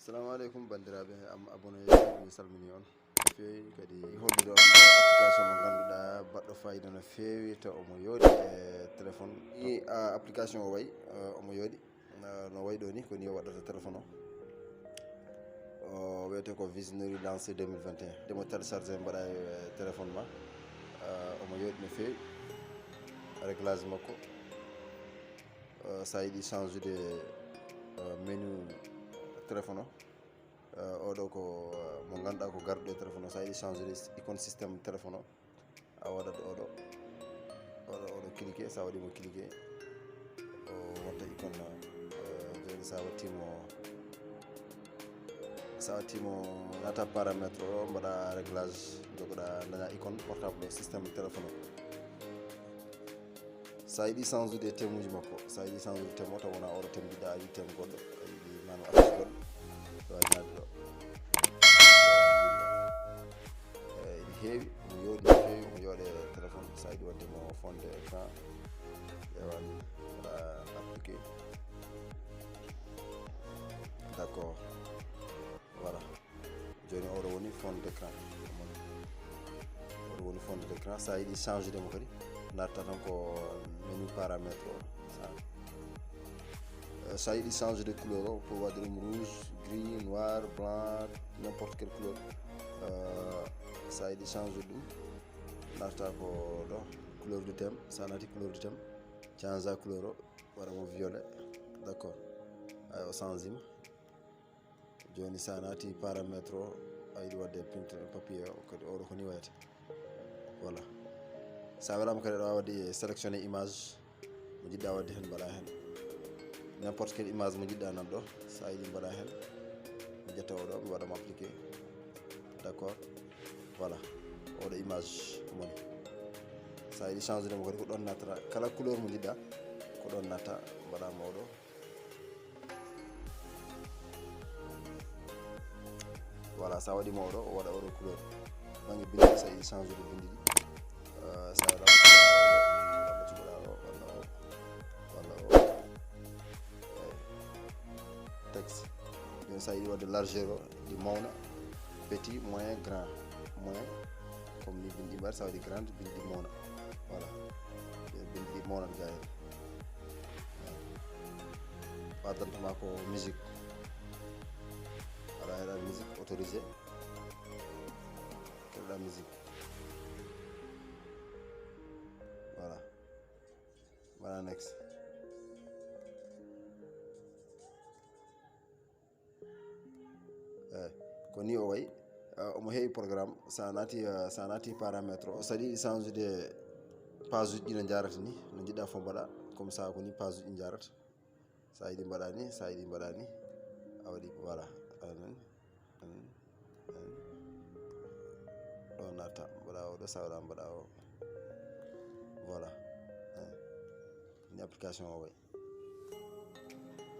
Assalamu alaikum bandiraɓe am abonné mi salmini on fewi kadi hollude on application mo ganduɗa baɗɗo fayida no fewi to omo yooɗi e téléphone ni application o wayi omo yooɗi no wayi ɗo ni ko ni o waɗata téléphone o wiyete ko visionnaire lancé 2021 demo téléchargé mbaɗa e téléphone ma omo yooɗi no fewi réglage makko sa yiɗi change de menu téléphone o oɗo ko mo ganduɗa ko garɗo e téléphone o sa yiɗi changer icône système téléphone o a waɗat oɗo cliqué sa waɗimo cliqué o watta icône joni sa wattimo nata paramètre o mbaɗa réglage jogoɗa daña icône portable o système téléphone o sa yiɗi changer de thème uji makko sa yiɗi changer de thème o taw wona oɗo thème jiɗɗa a yiɗi thème goɗɗo a yiɗi mano affiche goɗɗo wañade ɗo ene heewi omo yooɗi no fewi omo yooɗe téléphone sa yiɗi waddemo fonde écran ƴewan waɗa appliqué d' accord voilà joni oɗo woni fonde d' écran oɗo woni fonde d' écran sa yiɗi change demo kadi natta tan ko menu paramètre o ça yiɗi changer de couleur o pour wadde ɗum rouge gris noir blanc n'importe quelle couleur ça yiɗi changer ɗum natta ko ɗo couleur du thème sa nati couleur du thème change couleur o waɗamo violet d' accord ay o changima joni sa nati paramètre o a yiɗi wadde pinte papier o kadi oɗo koni wayata voilà sa welama kadi aɗa wawi wadde sélectionné image mo jiɗɗa wadde hen mbaɗa hen n'importe quelle image mo jiɗɗa nan ɗo sa yiɗi mbaɗa hen mi ƴetta oɗo mi waɗamo appliqué d' accord voilà oɗo image moni sa yiɗi changer demo kadi ko ɗon nattata kala couleur mo jiɗɗa ko ɗon natta mbaɗama oɗo voilà sa waɗima oɗo o waɗa oɗo couleur banggue bindi sa yiɗi changer de bindi ɗi sa waɗama walla cuɓaɗa o walla o texte joni sa yiɗi wadde largeur o ɗi mawna petit moyen grand moyen comme ni bindi mbaɗi sa waɗi grande bindi ɗi mawna voilà bindi ɗi mawnat ga hen waddantama ko musique aɗa heɗa musique autorisé keɗoɗa musique voilà mbaɗa next ko ni o wayi omo heewi programme sa nati paramètre o saɗa yiɗi change de page uji ɗi no jarata ni no jiɗɗa fo mbaɗa comme ça ko ni page uji jarata sa yiɗi mbaɗa ni sa yiɗi mbaɗa ni a waɗi voilà ɗo natta mbaɗa oɗo sa waɗa mbaɗa o voilà ni application o wayi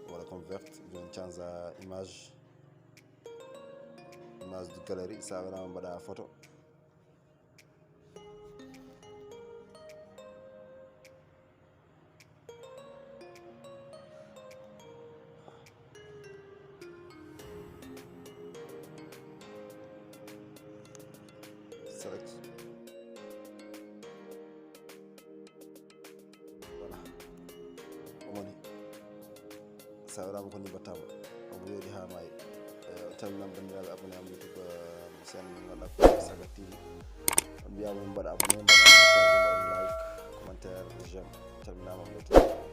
voilà comme verte joni change image de galerie sa welama mbaɗa photo select voilà omoni sa welama koni mbattama omo yooɗi ha maayi calminama bandiraɓe abonné am youtube chaîne min ganduɗa ko Saga TV on mbiyama min mbaɗa abonné mbaɗa partage mbaɗa like commentaire j'aime calminama on